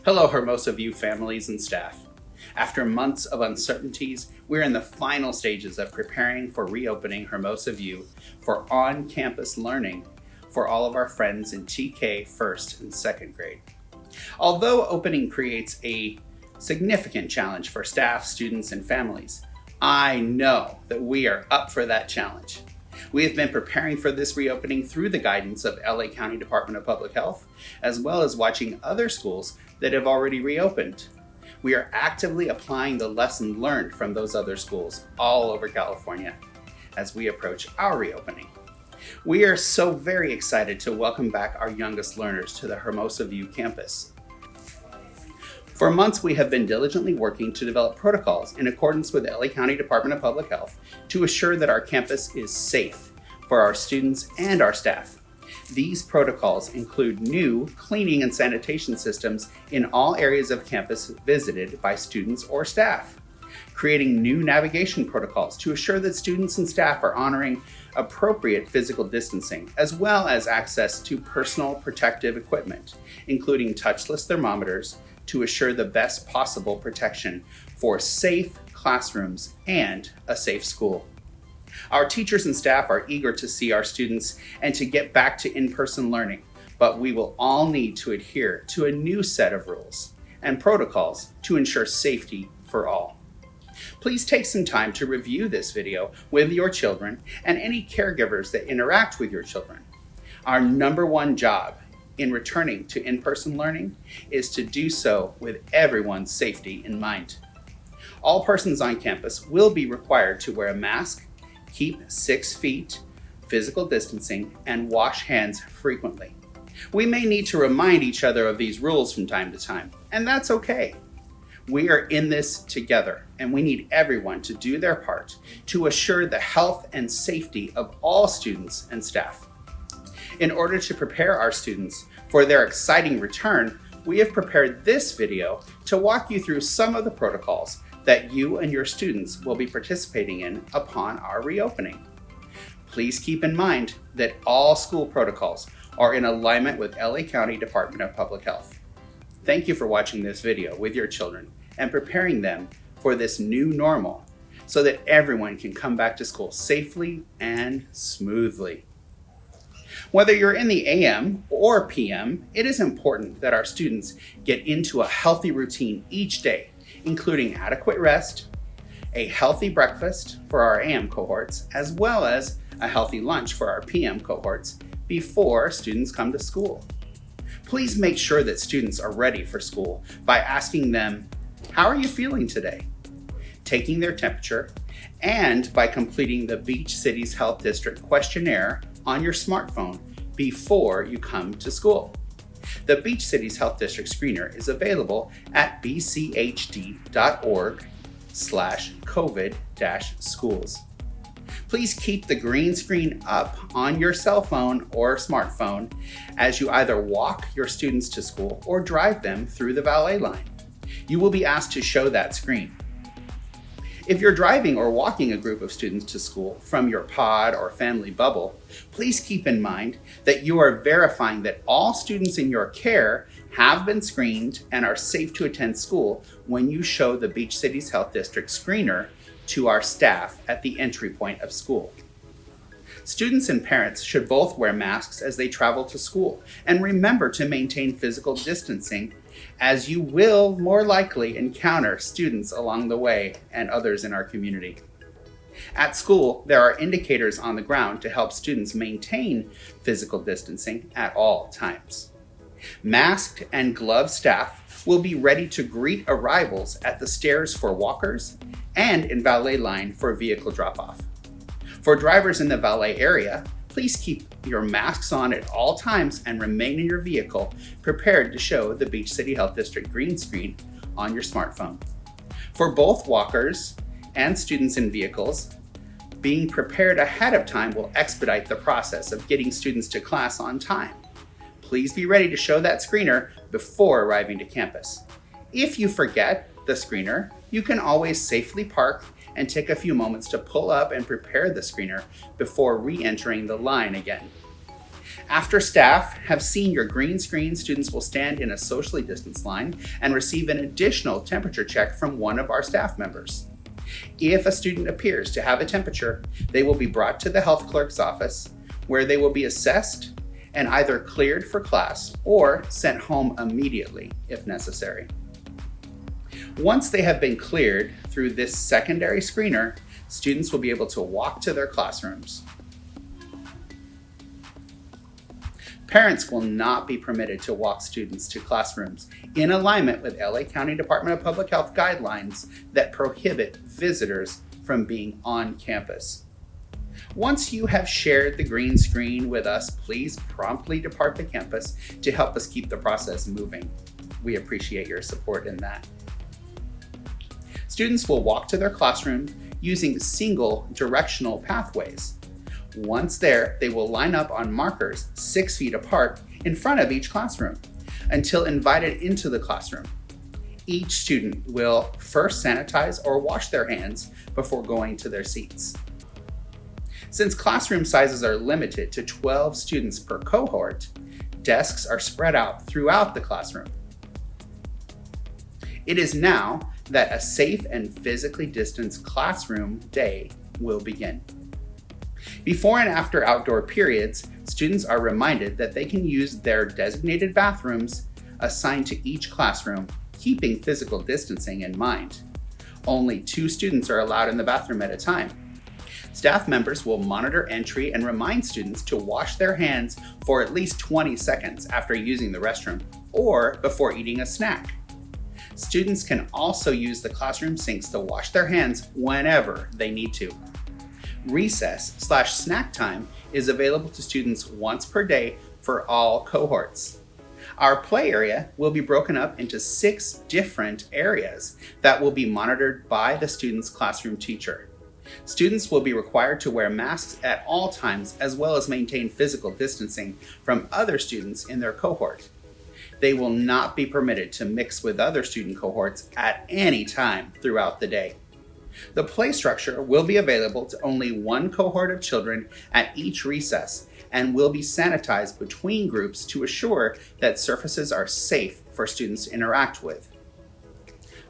Hello, Hermosa View families and staff. After months of uncertainties, we're in the final stages of preparing for reopening Hermosa View for on-campus learning for all of our friends in TK 1st and 2nd grade. Although opening creates a significant challenge for staff, students, and families, I know that we are up for that challenge. We have been preparing for this reopening through the guidance of LA County Department of Public Health, as well as watching other schools that have already reopened. We are actively applying the lesson learned from those other schools all over California as we approach our reopening. We are so very excited to welcome back our youngest learners to the Hermosa View campus. For months, we have been diligently working to develop protocols in accordance with the LA County Department of Public Health to assure that our campus is safe for our students and our staff. These protocols include new cleaning and sanitation systems in all areas of campus visited by students or staff, creating new navigation protocols to assure that students and staff are honoring appropriate physical distancing, as well as access to personal protective equipment, including touchless thermometers, to assure the best possible protection for safe classrooms and a safe school. Our teachers and staff are eager to see our students and to get back to in-person learning, but we will all need to adhere to a new set of rules and protocols to ensure safety for all. Please take some time to review this video with your children and any caregivers that interact with your children. Our number one job in returning to in-person learning is to do so with everyone's safety in mind. All persons on campus will be required to wear a mask, keep 6 feet physical distancing, and wash hands frequently. We may need to remind each other of these rules from time to time, and that's okay. We are in this together, and we need everyone to do their part to assure the health and safety of all students and staff. In order to prepare our students for their exciting return, we have prepared this video to walk you through some of the protocols that you and your students will be participating in upon our reopening. Please keep in mind that all school protocols are in alignment with LA County Department of Public Health. Thank you for watching this video with your children and preparing them for this new normal so that everyone can come back to school safely and smoothly. Whether you're in the AM or PM, it is important that our students get into a healthy routine each day, including adequate rest, a healthy breakfast for our AM cohorts, as well as a healthy lunch for our PM cohorts before students come to school. Please make sure that students are ready for school by asking them, "How are you feeling today?" taking their temperature, and by completing the Beach Cities Health District questionnaire on your smartphone before you come to school. The Beach Cities Health District screener is available at bchd.org/COVID-schools. Please keep the green screen up on your cell phone or smartphone as you either walk your students to school or drive them through the valet line. You will be asked to show that screen. If you're driving or walking a group of students to school from your pod or family bubble, please keep in mind that you are verifying that all students in your care have been screened and are safe to attend school when you show the Beach Cities Health District screener to our staff at the entry point of school. Students and parents should both wear masks as they travel to school, and remember to maintain physical distancing, as you will more likely encounter students along the way and others in our community. At school, there are indicators on the ground to help students maintain physical distancing at all times. Masked and gloved staff will be ready to greet arrivals at the stairs for walkers and in valet line for vehicle drop-off. For drivers in the valet area, please keep your masks on at all times and remain in your vehicle prepared to show the Beach City Health District green screen on your smartphone. For both walkers and students in vehicles, being prepared ahead of time will expedite the process of getting students to class on time. Please be ready to show that screener before arriving to campus. If you forget the screener, you can always safely park and take a few moments to pull up and prepare the screener before re-entering the line again. After staff have seen your green screen, students will stand in a socially distanced line and receive an additional temperature check from one of our staff members. If a student appears to have a temperature, they will be brought to the health clerk's office, where they will be assessed and either cleared for class or sent home immediately if necessary. Once they have been cleared through this secondary screener, students will be able to walk to their classrooms. Parents will not be permitted to walk students to classrooms in alignment with LA County Department of Public Health guidelines that prohibit visitors from being on campus. Once you have shared the green screen with us, please promptly depart the campus to help us keep the process moving. We appreciate your support in that. Students will walk to their classroom using single directional pathways. Once there, they will line up on markers 6 feet apart in front of each classroom until invited into the classroom. Each student will first sanitize or wash their hands before going to their seats. Since classroom sizes are limited to 12 students per cohort, desks are spread out throughout the classroom. It is now that a safe and physically distanced classroom day will begin. Before and after outdoor periods, students are reminded that they can use their designated bathrooms assigned to each classroom, keeping physical distancing in mind. Only 2 students are allowed in the bathroom at a time. Staff members will monitor entry and remind students to wash their hands for at least 20 seconds after using the restroom or before eating a snack. Students can also use the classroom sinks to wash their hands whenever they need to. Recess/snack time is available to students once per day for all cohorts. Our play area will be broken up into 6 different areas that will be monitored by the student's classroom teacher. Students will be required to wear masks at all times, as well as maintain physical distancing from other students in their cohort. They will not be permitted to mix with other student cohorts at any time throughout the day. The play structure will be available to only 1 cohort of children at each recess and will be sanitized between groups to assure that surfaces are safe for students to interact with.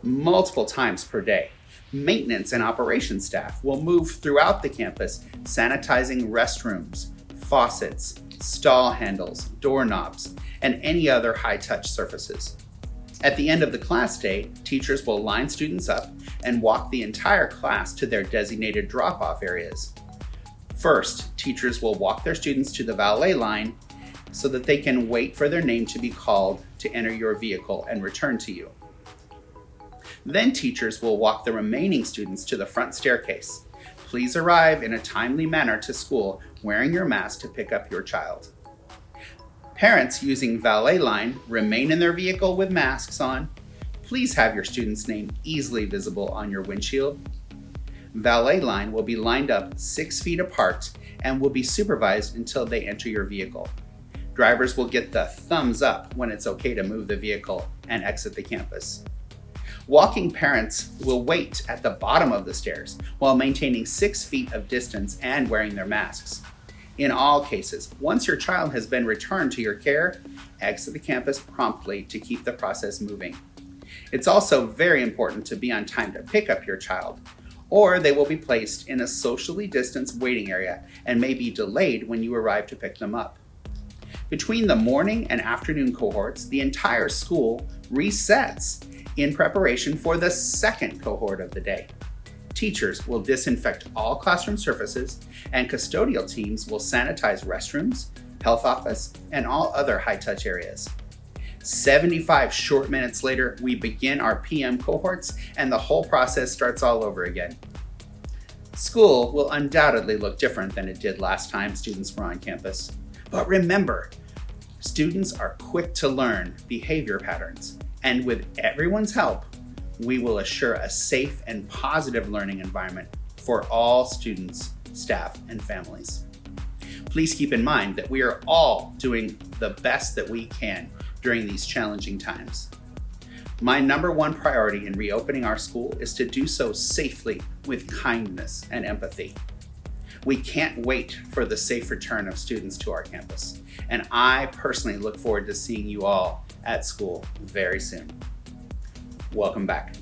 Multiple times per day, maintenance and operations staff will move throughout the campus, sanitizing restrooms, faucets, stall handles, doorknobs, and any other high-touch surfaces. At the end of the class day, teachers will line students up and walk the entire class to their designated drop-off areas. First, teachers will walk their students to the valet line so that they can wait for their name to be called to enter your vehicle and return to you. Then teachers will walk the remaining students to the front staircase. Please arrive in a timely manner to school wearing your mask to pick up your child. Parents using valet line remain in their vehicle with masks on. Please have your student's name easily visible on your windshield. Valet line will be lined up 6 feet apart and will be supervised until they enter your vehicle. Drivers will get the thumbs up when it's okay to move the vehicle and exit the campus. Walking parents will wait at the bottom of the stairs while maintaining 6 feet of distance and wearing their masks. In all cases, once your child has been returned to your care, exit the campus promptly to keep the process moving. It's also very important to be on time to pick up your child, or they will be placed in a socially distanced waiting area and may be delayed when you arrive to pick them up. Between the morning and afternoon cohorts, the entire school resets in preparation for the second cohort of the day. Teachers will disinfect all classroom surfaces, and custodial teams will sanitize restrooms, health office, and all other high-touch areas. 75 short minutes later, we begin our PM cohorts, and the whole process starts all over again. School will undoubtedly look different than it did last time students were on campus. But remember, students are quick to learn behavior patterns, and with everyone's help, we will assure a safe and positive learning environment for all students, staff, and families. Please keep in mind that we are all doing the best that we can during these challenging times. My number one priority in reopening our school is to do so safely with kindness and empathy. We can't wait for the safe return of students to our campus, and I personally look forward to seeing you all at school very soon. Welcome back.